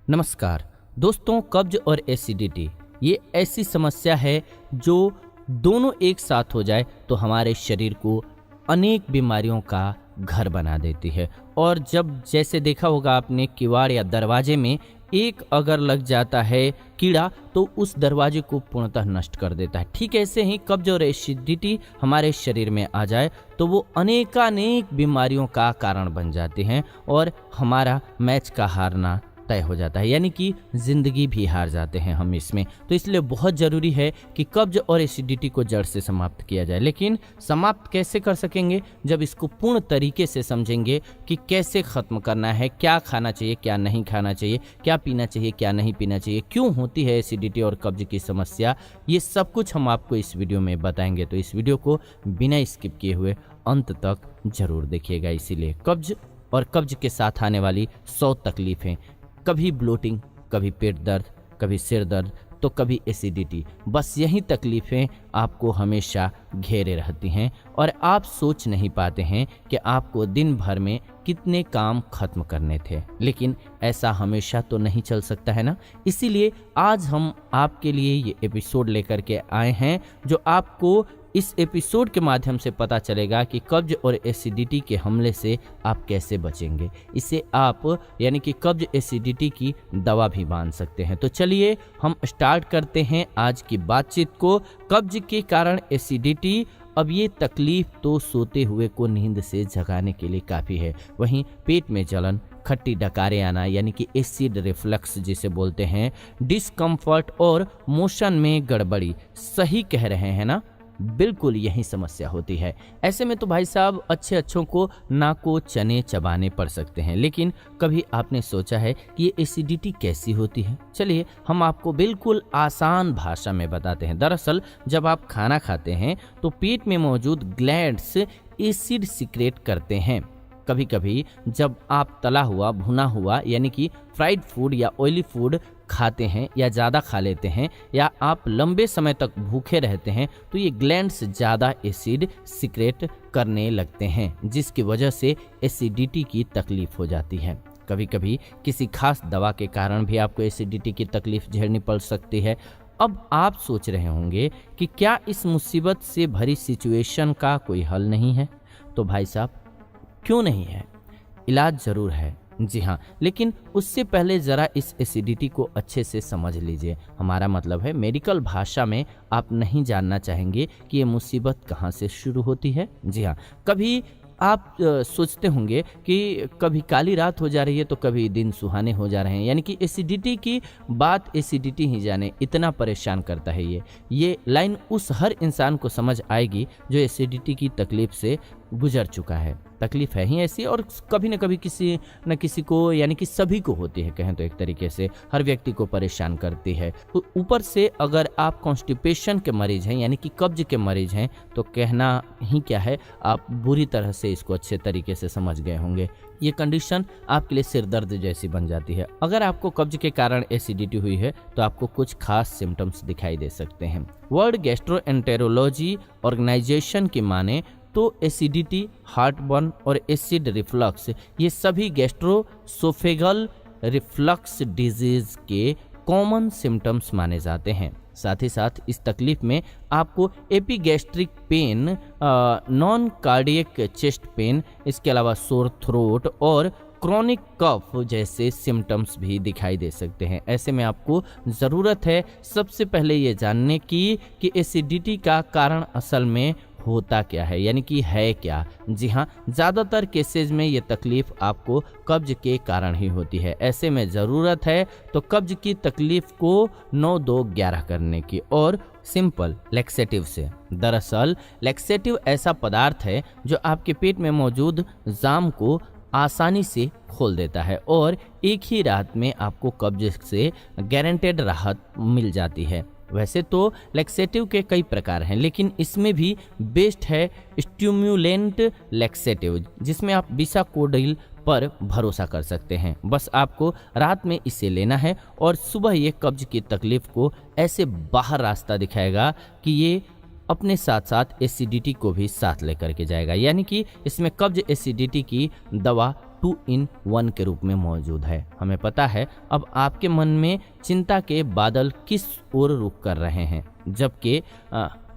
नमस्कार दोस्तों, कब्ज और एसिडिटी ये ऐसी समस्या है जो दोनों एक साथ हो जाए तो हमारे शरीर को अनेक बीमारियों का घर बना देती है। और जब जैसे देखा होगा आपने किवाड़ या दरवाजे में एक अगर लग जाता है कीड़ा तो उस दरवाजे को पूर्णतः नष्ट कर देता है। ठीक ऐसे ही कब्ज और एसिडिटी हमारे शरीर में आ जाए तो वो अनेकानेक बीमारियों का कारण बन जाते हैं और हमारा मैच का हारना तय हो जाता है, यानी कि ज़िंदगी भी हार जाते हैं हम इसमें। तो इसलिए बहुत ज़रूरी है कि कब्ज और एसिडिटी को जड़ से समाप्त किया जाए। लेकिन समाप्त कैसे कर सकेंगे? जब इसको पूर्ण तरीके से समझेंगे कि कैसे ख़त्म करना है, क्या खाना चाहिए, क्या नहीं खाना चाहिए, क्या पीना चाहिए, क्या नहीं पीना चाहिए, क्यों होती है एसिडिटी और कब्ज की समस्या, ये सब कुछ हम आपको इस वीडियो में बताएंगे। तो इस वीडियो को बिना स्किप किए हुए अंत तक ज़रूर देखिएगा। इसीलिए कब्ज और कब्ज के साथ आने वाली 100 तकलीफ़ें, कभी ब्लोटिंग, कभी पेट दर्द, कभी सिर दर्द, तो कभी एसिडिटी, बस यही तकलीफ़ें आपको हमेशा घेरे रहती हैं और आप सोच नहीं पाते हैं कि आपको दिन भर में कितने काम खत्म करने थे। लेकिन ऐसा हमेशा तो नहीं चल सकता है ना। इसीलिए आज हम आपके लिए ये एपिसोड लेकर के आए हैं, जो आपको इस एपिसोड के माध्यम से पता चलेगा कि कब्ज और एसिडिटी के हमले से आप कैसे बचेंगे। इसे आप यानी कि कब्ज एसिडिटी की दवा भी मान सकते हैं। तो चलिए हम स्टार्ट करते हैं आज की बातचीत को। कब्ज के कारण एसिडिटी, अब ये तकलीफ तो सोते हुए को नींद से जगाने के लिए काफ़ी है। वहीं पेट में जलन, खट्टी डकारें आना यानी कि एसिड रिफ्लक्स जिसे बोलते हैं, डिस्कम्फर्ट और मोशन में गड़बड़ी, सही कह रहे हैं ना, बिल्कुल यही समस्या होती है। ऐसे में तो भाई साहब अच्छों को नाको चने चबाने पड़ सकते हैं। लेकिन कभी आपने सोचा है कि ये एसिडिटी कैसी होती है? चलिए हम आपको बिल्कुल आसान भाषा में बताते हैं। दरअसल जब आप खाना खाते हैं तो पेट में मौजूद ग्लैंड्स एसिड सिक्रेट करते हैं। कभी कभी जब आप तला हुआ, भुना हुआ यानी कि फ्राइड फूड या ऑयली फूड खाते हैं या ज़्यादा खा लेते हैं, या आप लंबे समय तक भूखे रहते हैं, तो ये ग्लैंड्स ज़्यादा एसिड सिक्रेट करने लगते हैं, जिसकी वजह से एसिडिटी की तकलीफ हो जाती है। कभी कभी किसी खास दवा के कारण भी आपको एसिडिटी की तकलीफ झेलनी पड़ सकती है। अब आप सोच रहे होंगे कि क्या इस मुसीबत से भरी सिचुएशन का कोई हल नहीं है? तो भाई साहब क्यों नहीं है, इलाज ज़रूर है। जी हाँ, लेकिन उससे पहले ज़रा इस एसिडिटी को अच्छे से समझ लीजिए। हमारा मतलब है मेडिकल भाषा में आप नहीं जानना चाहेंगे कि ये मुसीबत कहाँ से शुरू होती है। जी हाँ, कभी आप सोचते होंगे कि कभी काली रात हो जा रही है तो कभी दिन सुहाने हो जा रहे हैं, यानी कि एसिडिटी की बात एसिडिटी ही जाने, इतना परेशान करता है ये लाइन उस हर इंसान को समझ आएगी जो एसिडिटी की तकलीफ से गुजर चुका है। तकलीफ है ही ऐसी और कभी न कभी किसी न किसी को यानी कि सभी को होती है, कहें तो एक तरीके से हर व्यक्ति को परेशान करती है। तो ऊपर से अगर आप कॉन्स्टिपेशन के मरीज हैं यानी कि कब्ज के मरीज हैं तो कहना ही क्या है, आप बुरी तरह से इसको अच्छे तरीके से समझ गए होंगे। ये कंडीशन आपके लिए सिर दर्द जैसी बन जाती है। अगर आपको कब्ज के कारण एसिडिटी हुई है तो आपको कुछ खास सिम्टम्स दिखाई दे सकते हैं। वर्ल्ड गैस्ट्रोएंटेरोलॉजी ऑर्गेनाइजेशन की माने तो एसिडिटी, हार्टबर्न और एसिड रिफ्लक्स ये सभी गैस्ट्रोसोफेगल रिफ्लक्स डिजीज के कॉमन सिम्टम्स माने जाते हैं। साथ ही साथ इस तकलीफ में आपको epigastric pain, non cardiac chest pain, इसके अलावा सोर थ्रोट और क्रॉनिक कफ जैसे सिम्टम्स भी दिखाई दे सकते हैं। ऐसे में आपको ज़रूरत है सबसे पहले ये जानने की कि एसिडिटी का कारण असल में होता क्या है, यानी कि है क्या। जी हाँ, ज़्यादातर केसेस में ये तकलीफ आपको कब्ज के कारण ही होती है। ऐसे में ज़रूरत है तो कब्ज की तकलीफ को 9-2-11 करने की और सिंपल लैक्सेटिव से। दरअसल लैक्सेटिव ऐसा पदार्थ है जो आपके पेट में मौजूद जाम को आसानी से खोल देता है और एक ही रात में आपको कब्ज से गारंटेड राहत मिल जाती है। वैसे तो लैक्सेटिव के कई प्रकार हैं, लेकिन इसमें भी बेस्ट है स्टिम्युलेंट लैक्सेटिव, जिसमें आप बिसाकोडिल पर भरोसा कर सकते हैं। बस आपको रात में इसे लेना है और सुबह ये कब्ज की तकलीफ को ऐसे बाहर रास्ता दिखाएगा कि ये अपने साथ साथ एसिडिटी को भी साथ लेकर के जाएगा, यानी कि इसमें कब्ज एसिडिटी की दवा 2 in 1 के रूप में मौजूद है। हमें पता है अब आपके मन में चिंता के बादल किस ओर रुख कर रहे हैं, जबकि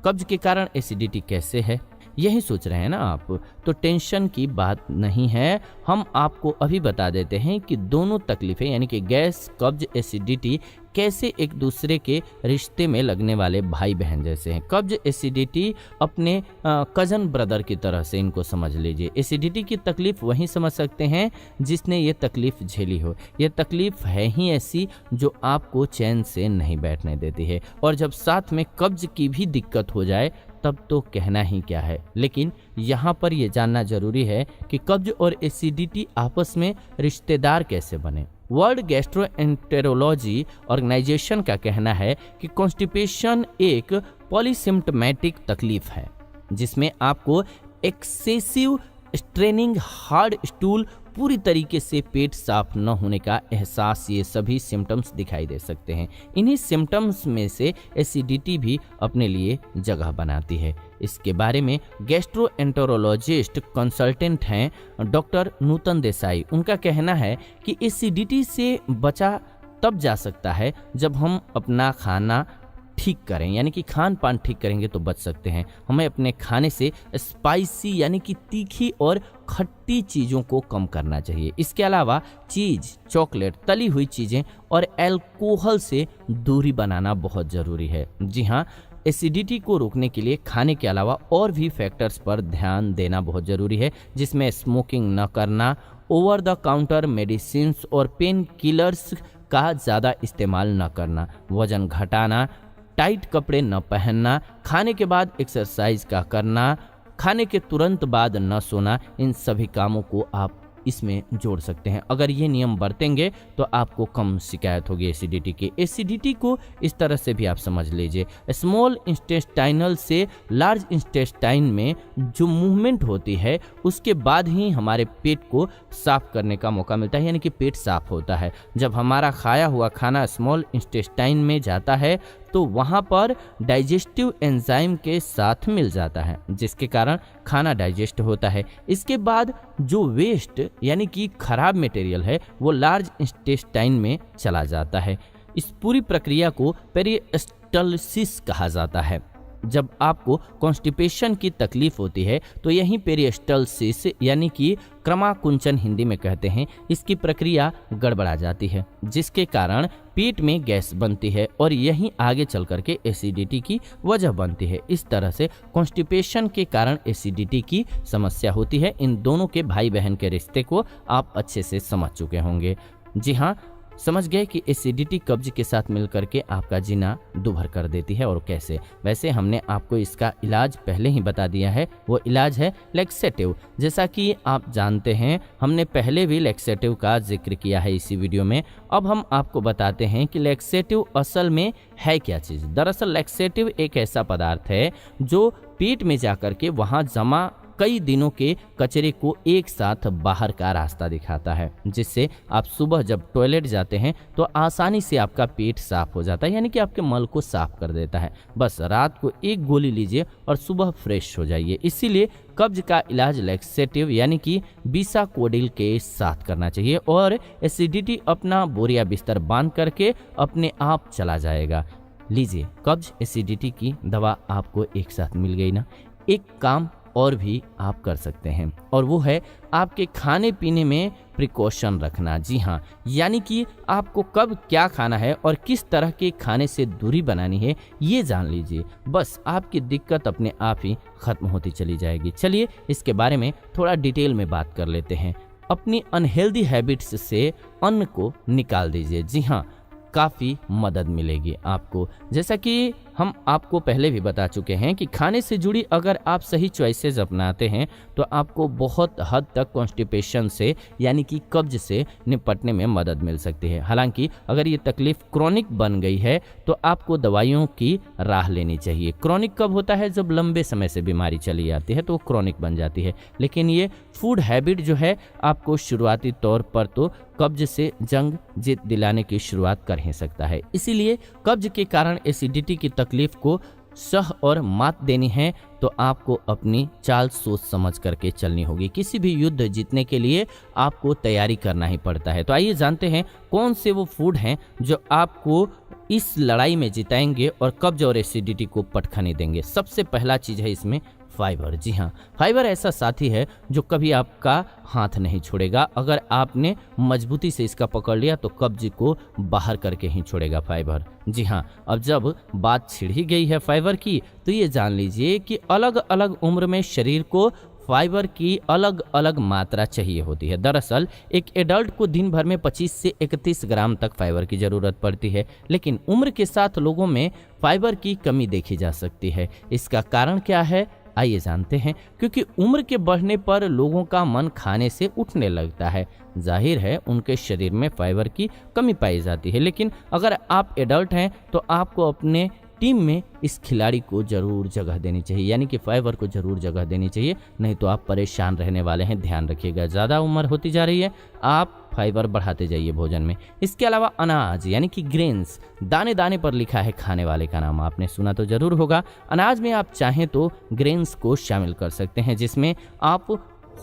कब्ज के कारण एसिडिटी कैसे है यही सोच रहे हैं ना आप, तो टेंशन की बात नहीं है। हम आपको अभी बता देते हैं कि दोनों तकलीफें यानी कि गैस, कब्ज, एसिडिटी कैसे एक दूसरे के रिश्ते में लगने वाले भाई बहन जैसे हैं। कब्ज एसिडिटी अपने कजन ब्रदर की तरह से इनको समझ लीजिए। एसिडिटी की तकलीफ वही समझ सकते हैं जिसने ये तकलीफ झेली हो। ये तकलीफ है ही ऐसी जो आपको चैन से नहीं बैठने देती है, और जब साथ में कब्ज की भी दिक्कत हो जाए तब तो कहना ही क्या है। लेकिन यहाँ पर यह जानना जरूरी है कि कब्ज और एसिडिटी आपस में रिश्तेदार कैसे बने। वर्ल्ड गैस्ट्रोएंटेरोलॉजी ऑर्गेनाइजेशन का कहना है कि कॉन्स्टिपेशन एक पॉलीसिम्पटोमेटिक तकलीफ है जिसमें आपको एक्सेसिव स्ट्रेनिंग, हार्ड स्टूल, पूरी तरीके से पेट साफ न होने का एहसास, ये सभी सिम्टम्स दिखाई दे सकते हैं। इन्हीं सिम्टम्स में से एसिडिटी भी अपने लिए जगह बनाती है। इसके बारे में गैस्ट्रोएंटेरोलॉजिस्ट कंसल्टेंट हैं डॉक्टर नूतन देसाई। उनका कहना है कि एसिडिटी से बचा तब जा सकता है जब हम अपना खाना ठीक करें, यानी कि खान पान ठीक करेंगे तो बच सकते हैं। हमें अपने खाने से स्पाइसी यानी कि तीखी और खट्टी चीज़ों को कम करना चाहिए। इसके अलावा चीज़, चॉकलेट, तली हुई चीज़ें और अल्कोहल से दूरी बनाना बहुत ज़रूरी है। जी हाँ, एसिडिटी को रोकने के लिए खाने के अलावा और भी फैक्टर्स पर ध्यान देना बहुत ज़रूरी है, जिसमें स्मोकिंग न करना, ओवर द काउंटर मेडिसिन्स और पेन किलर्स का ज़्यादा इस्तेमाल न करना, वज़न घटाना, टाइट कपड़े न पहनना, खाने के बाद एक्सरसाइज का करना, खाने के तुरंत बाद न सोना, इन सभी कामों को आप इसमें जोड़ सकते हैं। अगर ये नियम बरतेंगे तो आपको कम शिकायत होगी एसिडिटी की। एसिडिटी को इस तरह से भी आप समझ लीजिए, स्मॉल इंटेस्टाइनल से लार्ज इंटेस्टाइन में जो मूवमेंट होती है उसके बाद ही हमारे पेट को साफ करने का मौका मिलता है, यानी कि पेट साफ होता है। जब हमारा खाया हुआ खाना स्मॉल इंटेस्टाइन में जाता है तो वहाँ पर डाइजेस्टिव एंजाइम के साथ मिल जाता है, जिसके कारण खाना डाइजेस्ट होता है। इसके बाद जो वेस्ट यानी कि खराब मटेरियल है वो लार्ज इंटेस्टाइन में चला जाता है। इस पूरी प्रक्रिया को पेरिस्टाल्सिस कहा जाता है। जब आपको कॉन्स्टिपेशन की तकलीफ होती है तो यही पेरिस्टाल्सिस यानी कि क्रमाकुंचन हिंदी में कहते हैं, इसकी प्रक्रिया गड़बड़ा जाती है, जिसके कारण पेट में गैस बनती है और यही आगे चल करके एसिडिटी की वजह बनती है। इस तरह से कॉन्स्टिपेशन के कारण एसिडिटी की समस्या होती है। इन दोनों के भाई बहन के रिश्ते को आप अच्छे से समझ चुके होंगे। जी हाँ, समझ गए कि एसिडिटी कब्ज के साथ मिलकर के आपका जीना दुभर कर देती है, और कैसे। वैसे हमने आपको इसका इलाज पहले ही बता दिया है, वो इलाज है लैक्सेटिव। जैसा कि आप जानते हैं हमने पहले भी लैक्सेटिव का जिक्र किया है इसी वीडियो में। अब हम आपको बताते हैं कि लैक्सेटिव असल में है क्या चीज़। दरअसल लैक्सेटिव एक ऐसा पदार्थ है जो पेट में जाकर के वहाँ जमा कई दिनों के कचरे को एक साथ बाहर का रास्ता दिखाता है, जिससे आप सुबह जब टॉयलेट जाते हैं तो आसानी से आपका पेट साफ हो जाता है, यानी कि आपके मल को साफ कर देता है। बस रात को एक गोली लीजिए और सुबह फ्रेश हो जाइए। इसीलिए कब्ज का इलाज लैक्सेटिव यानी कि बिसाकोडिल के साथ करना चाहिए, और एसिडिटी अपना बोरिया बिस्तर बांध करके अपने आप चला जाएगा। लीजिए, कब्ज एसिडिटी की दवा आपको एक साथ मिल गई ना। एक काम और भी आप कर सकते हैं, और वो है आपके खाने पीने में प्रिकॉशन रखना। जी हाँ, यानी कि आपको कब क्या खाना है और किस तरह के खाने से दूरी बनानी है ये जान लीजिए। बस आपकी दिक्कत अपने आप ही खत्म होती चली जाएगी। चलिए इसके बारे में थोड़ा डिटेल में बात कर लेते हैं। अपनी अनहेल्दी हैबिट्स से अन्न को निकाल दीजिए। जी हाँ, काफ़ी मदद मिलेगी आपको। जैसा कि हम आपको पहले भी बता चुके हैं कि खाने से जुड़ी अगर आप सही चॉइसेस अपनाते हैं तो आपको बहुत हद तक कॉन्स्टिपेशन से यानी कि कब्ज से निपटने में मदद मिल सकती है। हालांकि अगर ये तकलीफ क्रॉनिक बन गई है तो आपको दवाइयों की राह लेनी चाहिए। क्रॉनिक कब होता है? जब लंबे समय से बीमारी चली जाती है तो क्रॉनिक बन जाती है। लेकिन ये फूड हैबिट जो है आपको शुरुआती तौर पर तो कब्ज से जंग जीत दिलाने की शुरुआत कर ही सकता है। इसीलिए कब्ज के कारण एसिडिटी की तकलीफ को सह और मात देनी है तो आपको अपनी चाल सोच समझ करके चलनी होगी। किसी भी युद्ध जीतने के लिए आपको तैयारी करना ही पड़ता है। तो आइए जानते हैं कौन से वो फूड हैं जो आपको इस लड़ाई में जिताएंगे और कब्ज और एसिडिटी को पटखनी देंगे। सबसे पहला चीज़ है इसमें फाइबर। जी हाँ, फाइबर ऐसा साथी है जो कभी आपका हाथ नहीं छोड़ेगा। अगर आपने मजबूती से इसका पकड़ लिया तो कब्ज को बाहर करके ही छोड़ेगा फाइबर। जी हाँ, अब जब बात छिड़ ही गई है फाइबर की तो ये जान लीजिए कि अलग अलग उम्र में शरीर को फाइबर की अलग अलग मात्रा चाहिए होती है। दरअसल एक एडल्ट को दिन भर में 25 से 31 ग्राम तक फाइबर की ज़रूरत पड़ती है, लेकिन उम्र के साथ लोगों में फाइबर की कमी देखी जा सकती है। इसका कारण क्या है, आइए जानते हैं। क्योंकि उम्र के बढ़ने पर लोगों का मन खाने से उठने लगता है। जाहिर है उनके शरीर में फाइबर की कमी पाई जाती है। लेकिन अगर आप एडल्ट हैं तो आपको अपने टीम में इस खिलाड़ी को जरूर जगह देनी चाहिए, यानी कि फाइबर को जरूर जगह देनी चाहिए, नहीं तो आप परेशान रहने वाले हैं। ध्यान रखिएगा, ज़्यादा उम्र होती जा रही है, आप फाइबर बढ़ाते जाइए भोजन में। इसके अलावा अनाज यानी कि ग्रेन्स, दाने दाने पर लिखा है खाने वाले का नाम, आपने सुना तो जरूर होगा। अनाज में आप चाहें तो ग्रेन्स को शामिल कर सकते हैं, जिसमें आप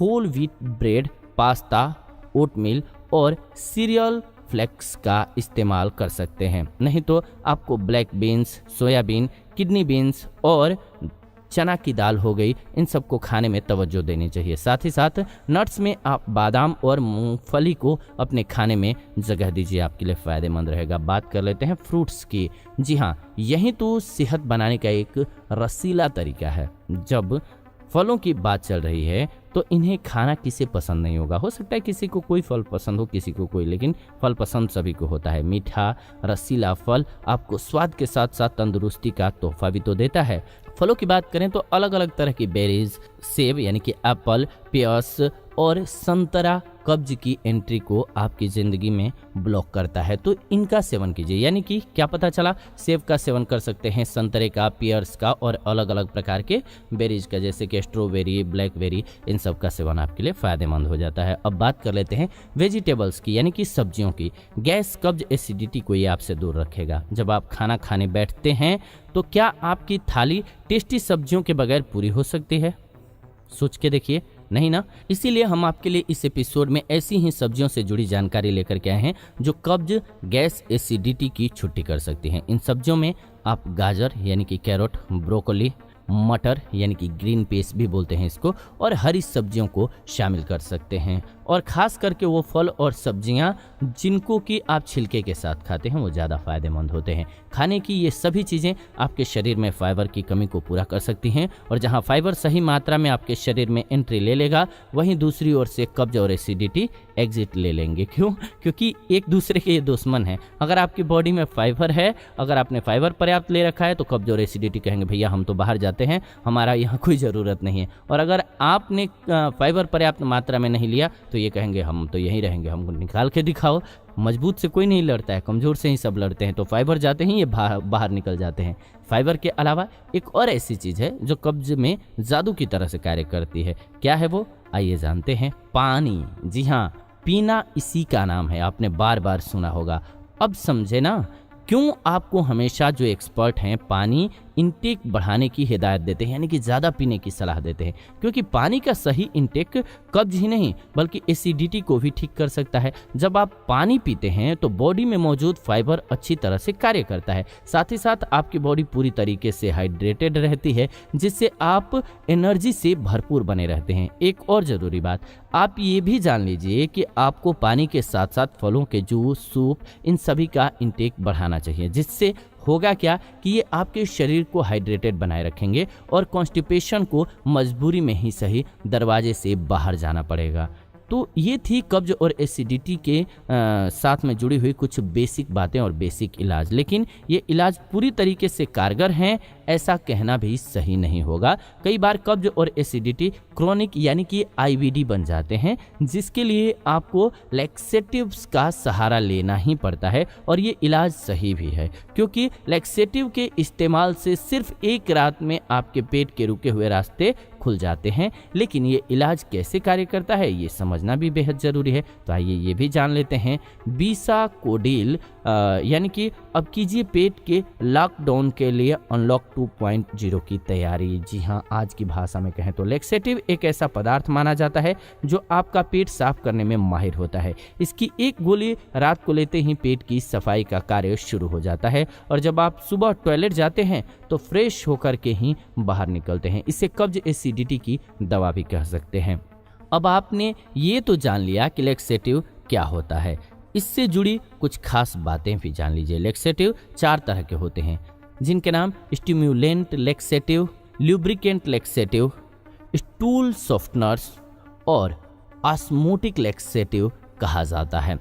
whole wheat bread, pasta, oatmeal और सीरियल फ्लेक्स का इस्तेमाल कर सकते हैं। नहीं तो आपको black beans, soybean, kidney beans और चना की दाल हो गई, इन सबको खाने में तवज्जो देनी चाहिए। साथ ही साथ नट्स में आप बादाम और मूंगफली को अपने खाने में जगह दीजिए, आपके लिए फ़ायदेमंद रहेगा। बात कर लेते हैं फ्रूट्स की। जी हाँ, यही तो सेहत बनाने का एक रसीला तरीका है। जब फलों की बात चल रही है तो इन्हें खाना किसे पसंद नहीं होगा। हो सकता है किसी को कोई फल पसंद हो, किसी को कोई, लेकिन फल पसंद सभी को होता है। मीठा रसीला फल आपको स्वाद के साथ साथ तंदुरुस्ती का तोहफा भी तो देता है। फलों की बात करें तो अलग अलग तरह की बेरीज, सेब यानी कि एप्पल, पेयर्स और संतरा कब्ज की एंट्री को आपकी ज़िंदगी में ब्लॉक करता है, तो इनका सेवन कीजिए। यानी कि क्या पता चला, सेब का सेवन कर सकते हैं, संतरे का, पियर्स का और अलग अलग प्रकार के बेरीज का, जैसे कि स्ट्रॉबेरी, ब्लैकबेरी, इन सब का सेवन आपके लिए फ़ायदेमंद हो जाता है। अब बात कर लेते हैं वेजिटेबल्स की, यानी कि सब्जियों की। गैस, कब्ज, एसिडिटी को ये आपसे दूर रखेगा। जब आप खाना खाने बैठते हैं तो क्या आपकी थाली टेस्टी सब्जियों के बगैर पूरी हो सकती है? सोच के देखिए, नहीं ना। इसीलिए हम आपके लिए इस एपिसोड में ऐसी ही सब्जियों से जुड़ी जानकारी लेकर के आए हैं जो कब्ज, गैस, एसिडिटी की छुट्टी कर सकती हैं। इन सब्जियों में आप गाजर यानी कि कैरोट, ब्रोकोली, मटर यानी कि ग्रीन पीस भी बोलते हैं इसको, और हरी सब्जियों को शामिल कर सकते हैं। और ख़ास करके वो फल और सब्जियां जिनको कि आप छिलके के साथ खाते हैं वो ज़्यादा फ़ायदेमंद होते हैं। खाने की ये सभी चीज़ें आपके शरीर में फाइबर की कमी को पूरा कर सकती हैं, और जहां फाइबर सही मात्रा में आपके शरीर में एंट्री ले लेगा, वहीं दूसरी ओर से कब्ज और एसिडिटी एग्जिट ले लेंगे। क्यों? क्योंकि एक दूसरे के ये दुश्मन हैं। अगर आपकी बॉडी में फाइबर है, अगर आपने फाइबर पर्याप्त ले रखा है, तो कब्ज और एसिडिटी कहेंगे भैया हम तो बाहर जाते हैं, हमारा यहाँ कोई ज़रूरत नहीं है। और अगर आपने फाइबर पर्याप्त मात्रा में नहीं लिया तो ये कहेंगे हम तो यहीं रहेंगे, हमको निकाल के दिखाओ। मजबूत से कोई नहीं लड़ता है, कमज़ोर से ही सब लड़ते हैं। तो फाइबर जाते ही ये बाहर निकल जाते हैं। फाइबर के अलावा एक और ऐसी चीज़ है जो कब्ज में जादू की तरह से कार्य करती है। क्या है वो? आइए जानते हैं। पानी। जी हाँ, पीना इसी का नाम है, आपने बार बार सुना होगा। अब समझे ना क्यों आपको हमेशा जो एक्सपर्ट हैं पानी इनटेक बढ़ाने की हिदायत देते हैं, यानी कि ज़्यादा पीने की सलाह देते हैं। क्योंकि पानी का सही इनटेक कब्ज ही नहीं बल्कि एसिडिटी को भी ठीक कर सकता है। जब आप पानी पीते हैं तो बॉडी में मौजूद फाइबर अच्छी तरह से कार्य करता है, साथ ही साथ आपकी बॉडी पूरी तरीके से हाइड्रेटेड रहती है, जिससे आप एनर्जी से भरपूर बने रहते हैं। एक और ज़रूरी बात, आप ये भी जान लीजिए कि आपको पानी के साथ साथ फलों के जूस, सूप, इन सभी का इनटेक बढ़ाना चाहिए। जिससे होगा क्या कि ये आपके शरीर को हाइड्रेटेड बनाए रखेंगे और कॉन्स्टिपेशन को मजबूरी में ही सही दरवाजे से बाहर जाना पड़ेगा। तो ये थी कब्ज और एसिडिटी के साथ में जुड़ी हुई कुछ बेसिक बातें और बेसिक इलाज। लेकिन ये इलाज पूरी तरीके से कारगर हैं ऐसा कहना भी सही नहीं होगा। कई बार कब्ज और एसिडिटी क्रोनिक यानी कि आईबीडी बन जाते हैं, जिसके लिए आपको लैक्सेटिव्स का सहारा लेना ही पड़ता है। और ये इलाज सही भी है, क्योंकि लैक्सेटिव के इस्तेमाल से सिर्फ एक रात में आपके पेट के रुके हुए रास्ते खुल जाते हैं। लेकिन ये इलाज कैसे कार्य करता है ये समझना भी बेहद ज़रूरी है। तो आइए ये भी जान लेते हैं। बिसाकोडिल यानी कि अब कीजिए पेट के लॉकडाउन के लिए अनलॉक 2.0 की तैयारी। जी हाँ, आज की भाषा में कहें तो लैक्सेटिव एक ऐसा पदार्थ माना जाता है जो आपका पेट साफ करने में माहिर होता है। इसकी एक गोली रात को लेते ही पेट की सफाई का कार्य शुरू हो जाता है और जब आप सुबह टॉयलेट जाते हैं तो फ्रेश होकर के ही बाहर निकलते हैं। इसे कब्ज एसिडिटी की दवा भी कह सकते हैं। अब आपने ये तो जान लिया कि लैक्सेटिव क्या होता है, इससे जुड़ी कुछ खास बातें भी जान लीजिए। लैक्सेटिव 4 तरह के होते हैं जिनके नाम stimulant laxative, lubricant laxative, stool softeners और ऑस्मोटिक लैक्सेटिव कहा जाता है।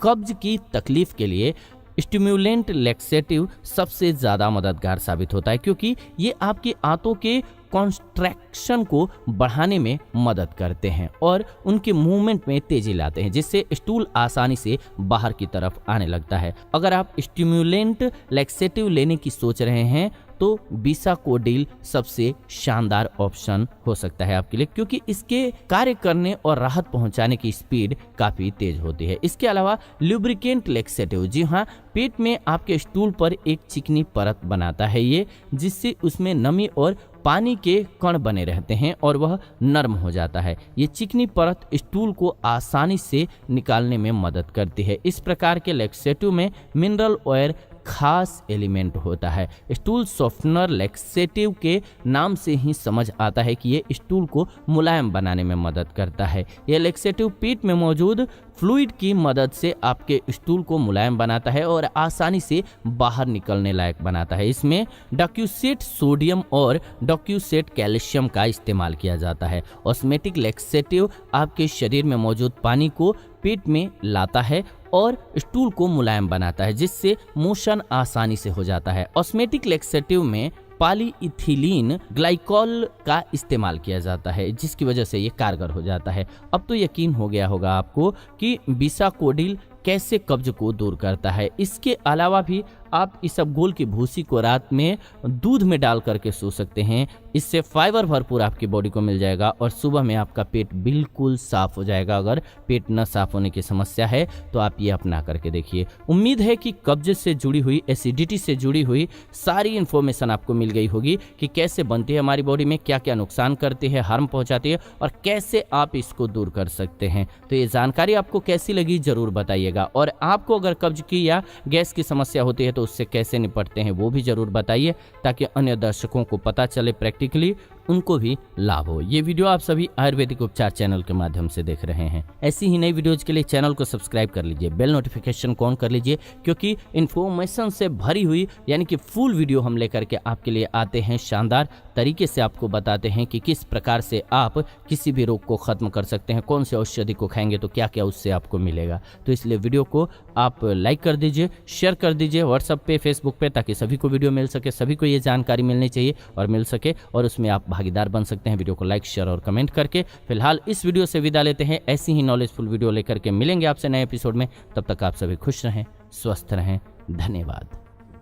कब्ज की तकलीफ के लिए स्टिम्युलेंट लैक्सेटिव सबसे ज़्यादा मददगार साबित होता है क्योंकि ये आपकी आंतों के कॉन्ट्रैक्शन को बढ़ाने में मदद करते हैं और उनके मूवमेंट में तेजी लाते हैं, जिससे स्टूल आसानी से बाहर की तरफ आने लगता है। अगर आप स्टिम्युलेंट लैक्सेटिव लेने की सोच रहे हैं तो बिसाकोडिल सबसे शानदार ऑप्शन हो सकता है आपके लिए क्योंकि इसके कार्य करने और राहत पहुंचाने की स्पीड काफ़ी तेज होती है। इसके अलावा ल्यूब्रिकेंट लैक्सेटिव, जी हाँ, पेट में आपके स्टूल पर एक चिकनी परत बनाता है ये, जिससे उसमें नमी और पानी के कण बने रहते हैं और वह नरम हो जाता है। ये चिकनी परत स्टूल को आसानी से निकालने में मदद करती है। इस प्रकार के लैक्सेटिव में मिनरल ऑयल खास एलिमेंट होता है। स्टूल सॉफ्टनर लैक्सेटिव के नाम से ही समझ आता है कि ये स्टूल को मुलायम बनाने में मदद करता है। यह लैक्सेटिव पेट में मौजूद फ्लूइड की मदद से आपके स्टूल को मुलायम बनाता है और आसानी से बाहर निकलने लायक बनाता है। इसमें डॉक्यूसेट सोडियम और डॉक्यूसेट कैल्शियम का इस्तेमाल किया जाता है। ऑस्मेटिक लैक्सेटिव आपके शरीर में मौजूद पानी को पेट में लाता है और स्टूल को मुलायम बनाता है, जिससे मोशन आसानी से हो जाता है। ऑस्मेटिक लैक्सेटिव में पॉलीइथिलीन ग्लाइकॉल का इस्तेमाल किया जाता है, जिसकी वजह से ये कारगर हो जाता है। अब तो यकीन हो गया होगा आपको कि बिसाकोडिल कैसे कब्ज को दूर करता है। इसके अलावा भी आप इसबगोल की भूसी को रात में दूध में डाल करके सो सकते हैं। इससे फाइबर भरपूर आपकी बॉडी को मिल जाएगा और सुबह में आपका पेट बिल्कुल साफ हो जाएगा। अगर पेट न साफ होने की समस्या है तो आप ये अपना करके देखिए। उम्मीद है कि कब्ज से जुड़ी हुई, एसिडिटी से जुड़ी हुई सारी इन्फॉर्मेशन आपको मिल गई होगी कि कैसे बनती है हमारी बॉडी में, क्या क्या नुकसान करती है, हार्म पहुंचाती है और कैसे आप इसको दूर कर सकते हैं। तो ये जानकारी आपको कैसी लगी जरूर बताइएगा और आपको अगर कब्ज की या गैस की समस्या होती है तो उससे कैसे निपटते हैं वो भी जरूर बताइए, ताकि अन्य दर्शकों को पता चले, प्रैक्टिकली उनको भी लाभ हो। ये वीडियो आप सभी आयुर्वेदिक उपचार चैनल के माध्यम से देख रहे हैं। ऐसी ही नई वीडियोज के लिए चैनल को सब्सक्राइब कर लीजिए, बेल नोटिफिकेशन को ऑन कर लीजिए, क्योंकि इन्फॉर्मेशन से भरी हुई यानी कि फुल वीडियो हम लेकर के आपके लिए आते हैं। शानदार तरीके से आपको बताते हैं कि किस प्रकार से आप किसी भी रोग को खत्म कर सकते हैं, कौन से औषधि को खाएंगे तो क्या क्या उससे आपको मिलेगा। तो इसलिए वीडियो को आप लाइक कर दीजिए, शेयर कर दीजिए व्हाट्सएप पे, फेसबुक पे, ताकि सभी को वीडियो मिल सके, सभी को ये जानकारी मिलनी चाहिए और मिल सके और उसमें आप भागीदार बन सकते हैं। वीडियो को लाइक, शेयर और कमेंट करके। फिलहाल इस वीडियो से विदा लेते हैं। ऐसी ही नॉलेजफुल वीडियो लेकर के मिलेंगे आपसे नए एपिसोड में। तब तक आप सभी खुश रहें, स्वस्थ रहें। धन्यवाद।